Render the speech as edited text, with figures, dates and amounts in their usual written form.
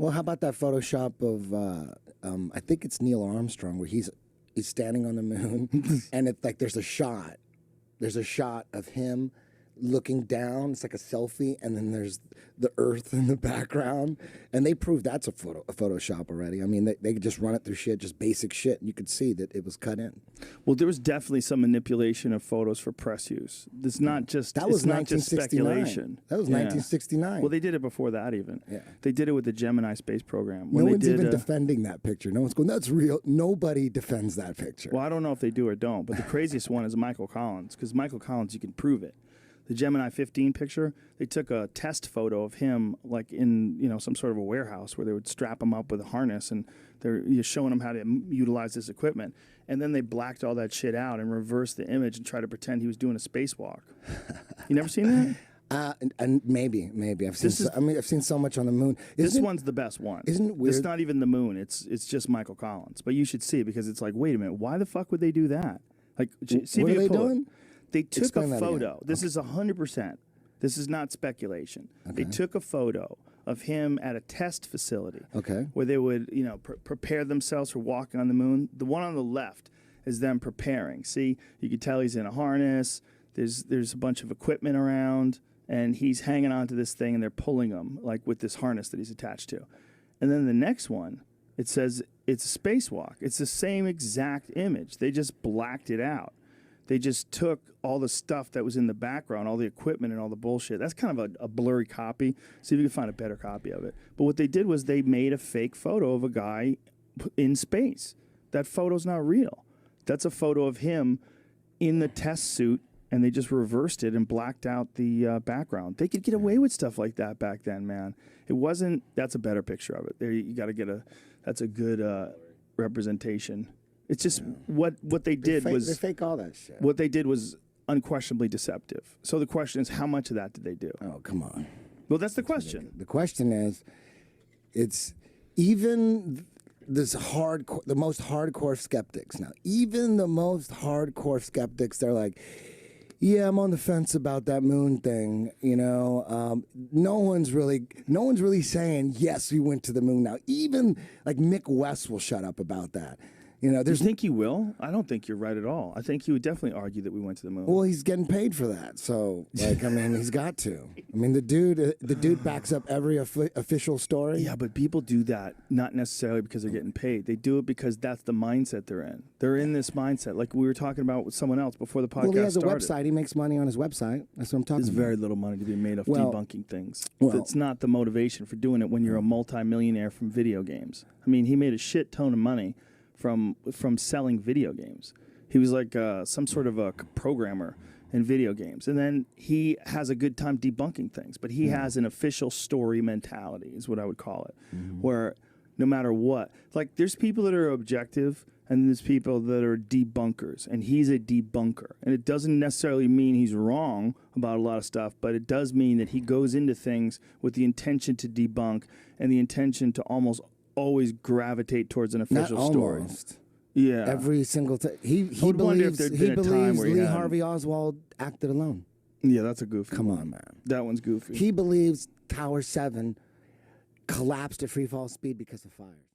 Well, how about that Photoshop of I think it's Neil Armstrong where he's standing on the moon, and it's like there's a shot of him looking down. It's like a selfie, and then there's the Earth in the background, and they proved that's a Photoshop already. I mean, they could just run it through shit, just basic shit, and you could see that it was cut in. Well, there was definitely some manipulation of photos for press use. It's not just that was it's not just 1969. speculation. That was 1969. Well, they did it before that even. Yeah. They did it with the Gemini space program. No one's even defending that picture. No one's going, that's real. Nobody defends that picture. Well, I don't know if they do or don't, but the craziest one is Michael Collins, because Michael Collins, you can prove it. The Gemini 15 picture, they took a test photo of him like in some sort of a warehouse where they would strap him up with a harness and they're showing him how to utilize this equipment. And then they blacked all that shit out and reversed the image and tried to pretend he was doing a spacewalk. You never seen that? And maybe I've seen so much on the moon. This one's the best one. Isn't it weird? It's not even the moon. It's just Michael Collins. But you should see it because it's like, wait a minute, why the fuck would they do that? Like, see what if are you they pull doing? It. They took Explain a that photo. again. This is 100%. This is not speculation. Okay. They took a photo of him at a test facility. Okay. Where they would, prepare themselves for walking on the moon. The one on the left is them preparing. See, you can tell he's in a harness. There's a bunch of equipment around, and he's hanging onto this thing, and they're pulling him like with this harness that he's attached to. And then the next one, it says it's a spacewalk. It's the same exact image. They just blacked it out. They just took all the stuff that was in the background, all the equipment and all the bullshit. That's kind of a blurry copy. See if you can find a better copy of it. But what they did was they made a fake photo of a guy in space. That photo's not real. That's a photo of him in the test suit, and they just reversed it and blacked out the background. They could get away with stuff like that back then, man. It wasn't. That's a better picture of it. There, you got to get a. That's a good representation. It's just what they did was they fake all that shit. What they did was unquestionably deceptive. So the question is, how much of that did they do? Oh, come on. Well, that's the question. The question is, it's even the most hardcore skeptics. Now, even the most hardcore skeptics, they're like, yeah, I'm on the fence about that moon thing. No one's really saying yes, we went to the moon. Now, even like Mick West will shut up about that. You think he will? I don't think you're right at all. I think he would definitely argue that we went to the moon. Well, he's getting paid for that, so he's got to. I mean, the dude backs up every official story. Yeah, but people do that not necessarily because they're getting paid. They do it because that's the mindset they're in. They're in this mindset, like we were talking about with someone else before the podcast started. Well, he has a website. He makes money on his website. That's what I'm talking about. There's very little money to be made off debunking things. It's not the motivation for doing it when you're a multimillionaire from video games. I mean, he made a shit ton of money from selling video games. He was like some sort of a programmer in video games. And then he has a good time debunking things, but he has an official story mentality is what I would call it, where no matter what, like there's people that are objective and there's people that are debunkers, and he's a debunker. And it doesn't necessarily mean he's wrong about a lot of stuff, but it does mean that he goes into things with the intention to debunk and the intention to almost always gravitate towards an official story. Yeah. Every single time. He believes Lee Harvey Oswald acted alone. Yeah, that's a goofy. Come on, man. That one's goofy. He believes Tower 7 collapsed at free fall speed because of fire.